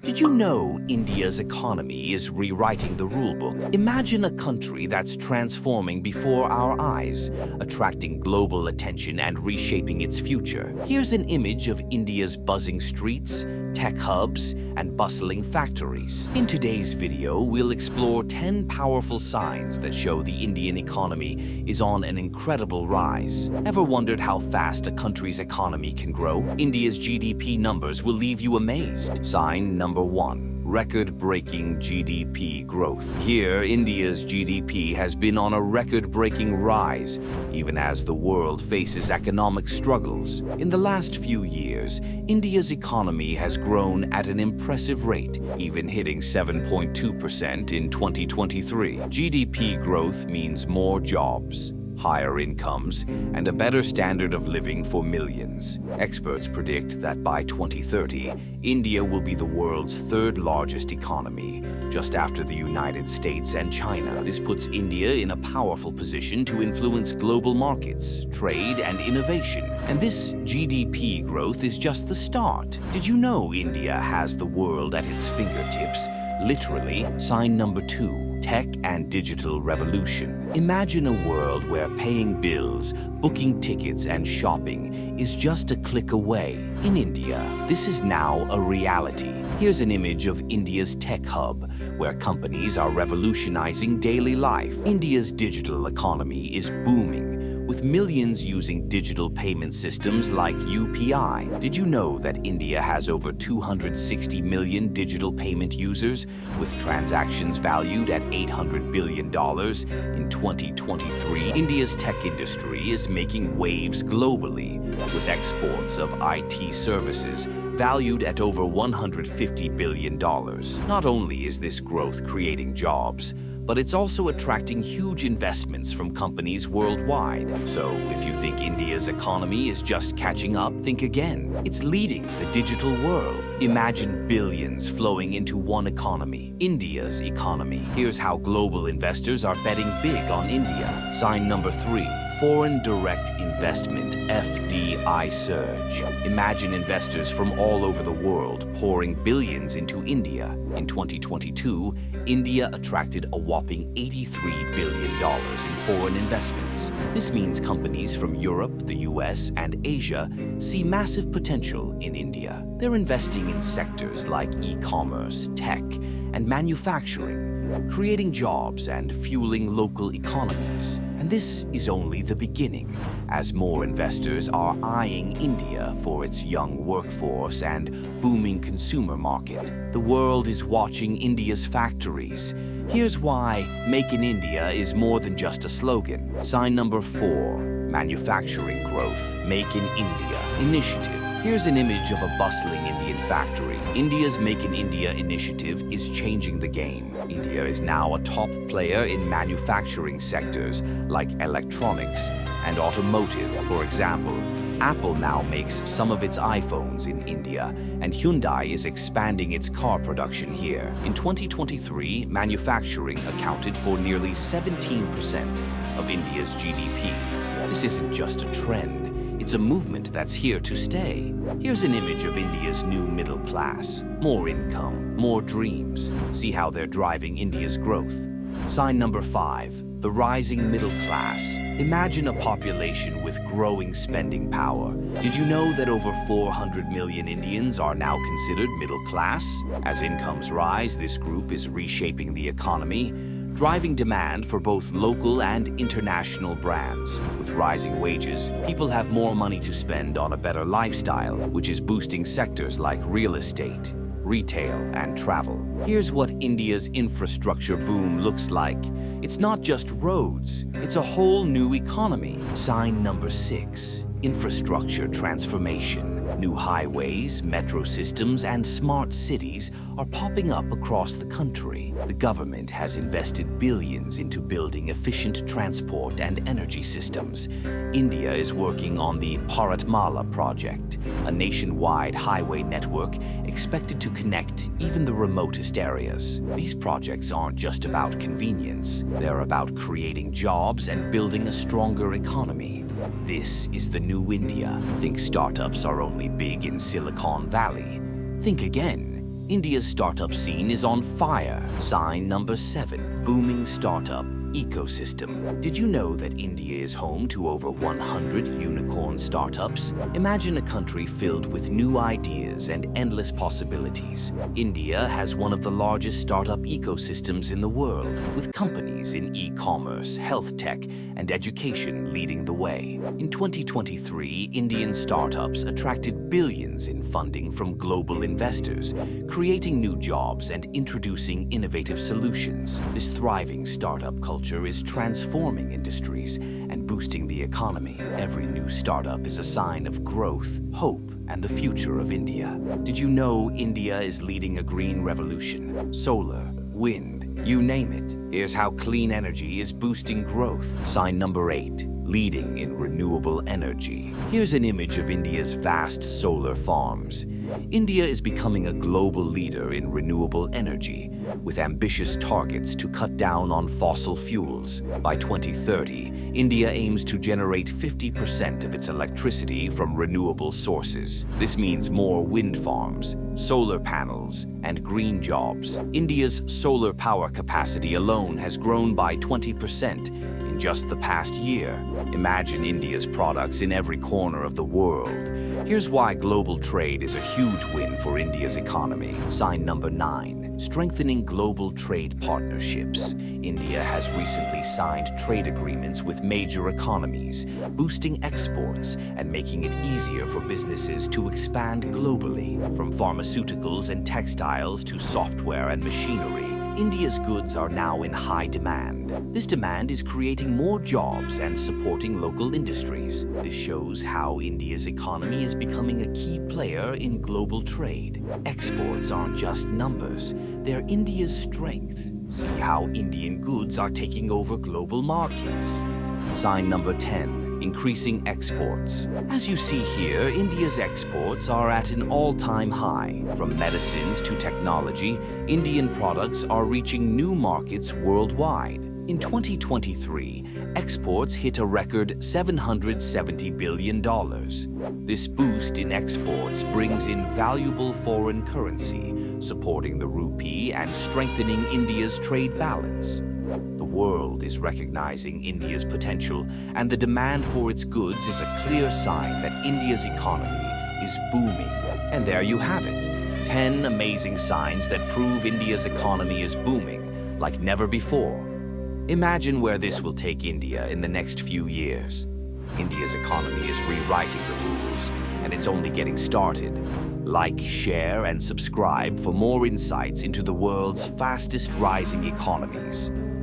Did you know India's economy is rewriting the rulebook? Imagine a country that's transforming before our eyes, attracting global attention and reshaping its future. Here's an image of India's buzzing streets, tech hubs, and bustling factories. In today's video, we'll explore 10 powerful signs that show the Indian economy is on an incredible rise. Ever wondered how fast a country's economy can grow? India's GDP numbers will leave you amazed. Sign number 1. Record-breaking GDP growth. Here, India's GDP has been on a record-breaking rise, even as the world faces economic struggles. In the last few years, India's economy has grown at an impressive rate, even hitting 7.2% in 2023. GDP growth means more jobs, higher incomes, and a better standard of living for millions. Experts predict that by 2030, India will be the world's third largest economy, just after the United States and China. This puts India in a powerful position to influence global markets, trade, and innovation. And this GDP growth is just the start. Did you know India has the world at its fingertips? Literally. Sign number 2. Tech and digital revolution. Imagine a world where paying bills, booking tickets, and shopping is just a click away. In India, this is now a reality. Here's an image of India's tech hub, where companies are revolutionizing daily life. India's digital economy is booming, with millions using digital payment systems like UPI. Did you know that India has over 260 million digital payment users, with transactions valued at $800 billion in 2023? India's tech industry is making waves globally, with exports of IT services valued at over $150 billion. Not only is this growth creating jobs, but it's also attracting huge investments from companies worldwide. So if you think India's economy is just catching up, think again. It's leading the digital world. Imagine billions flowing into one economy, India's economy. Here's how global investors are betting big on India. Sign number 3. Foreign direct investment, FDI surge. Imagine investors from all over the world pouring billions into India. In 2022, India attracted a whopping $83 billion in foreign investments. This means companies from Europe, the US, and Asia see massive potential in India. They're investing in sectors like e-commerce, tech, and manufacturing, creating jobs and fueling local economies. And this is only the beginning, as more investors are eyeing India for its young workforce and booming consumer market. The world is watching India's factories. Here's why Make in India is more than just a slogan. Sign number 4. Manufacturing growth. Make in India initiative. Here's an image of a bustling Indian factory. India's Make in India initiative is changing the game. India is now a top player in manufacturing sectors like electronics and automotive. For example, Apple now makes some of its iPhones in India, and Hyundai is expanding its car production here. In 2023, manufacturing accounted for nearly 17% of India's GDP. This isn't just a trend. It's a movement that's here to stay. Here's an image of India's new middle class. More income, more dreams. See how they're driving India's growth. Sign number 5. The rising middle class. Imagine a population with growing spending power. Did you know that over 400 million Indians are now considered middle class? As incomes rise, this group is reshaping the economy, driving demand for both local and international brands. With rising wages, people have more money to spend on a better lifestyle, which is boosting sectors like real estate, retail, and travel. Here's what India's infrastructure boom looks like. It's not just roads, it's a whole new economy. Sign number 6. Infrastructure transformation. New highways, metro systems, and smart cities are popping up across the country. The government has invested billions into building efficient transport and energy systems. India is working on the Bharatmala project, a nationwide highway network expected to connect even the remotest areas. These projects aren't just about convenience. They're about creating jobs and building a stronger economy. This is the new India. Think startups are only big in Silicon Valley. Think again. India's startup scene is on fire. Sign number 7. Booming startup ecosystem. Did you know that India is home to over 100 unicorn startups? Imagine a country filled with new ideas and endless possibilities. India has one of the largest startup ecosystems in the world, with companies in e-commerce, health tech, and education leading the way. In 2023, Indian startups attracted billions in funding from global investors, creating new jobs and introducing innovative solutions. This thriving startup culture is transforming industries and boosting the economy. Every new startup is a sign of growth, hope, and the future of India. Did you know India is leading a green revolution? Solar, wind, you name it. Here's how clean energy is boosting growth. Sign number 8. Leading in renewable energy. Here's an image of India's vast solar farms. India is becoming a global leader in renewable energy, with ambitious targets to cut down on fossil fuels. By 2030, India aims to generate 50% of its electricity from renewable sources. This means more wind farms, solar panels, and green jobs. India's solar power capacity alone has grown by 20% in just the past year. Imagine India's products in every corner of the world. Here's why global trade is a huge win for India's economy. Sign number 9. Strengthening global trade partnerships. India has recently signed trade agreements with major economies, boosting exports and making it easier for businesses to expand globally. From pharmaceuticals and textiles to software and machinery, India's goods are now in high demand. This demand is creating more jobs and supporting local industries. This shows how India's economy is becoming a key player in global trade. Exports aren't just numbers, they're India's strength. See how Indian goods are taking over global markets. Sign number 10. Increasing exports. As you see here, India's exports are at an all-time high. From medicines to technology, Indian products are reaching new markets worldwide. In 2023, exports hit a record $770 billion. This boost in exports brings in valuable foreign currency, supporting the rupee and strengthening India's trade balance. The world is recognizing India's potential, and the demand for its goods is a clear sign that India's economy is booming. And there you have it. 10 amazing signs that prove India's economy is booming like never before. Imagine where this will take India in the next few years. India's economy is rewriting the rules, and it's only getting started. Like, share, and subscribe for more insights into the world's fastest rising economies.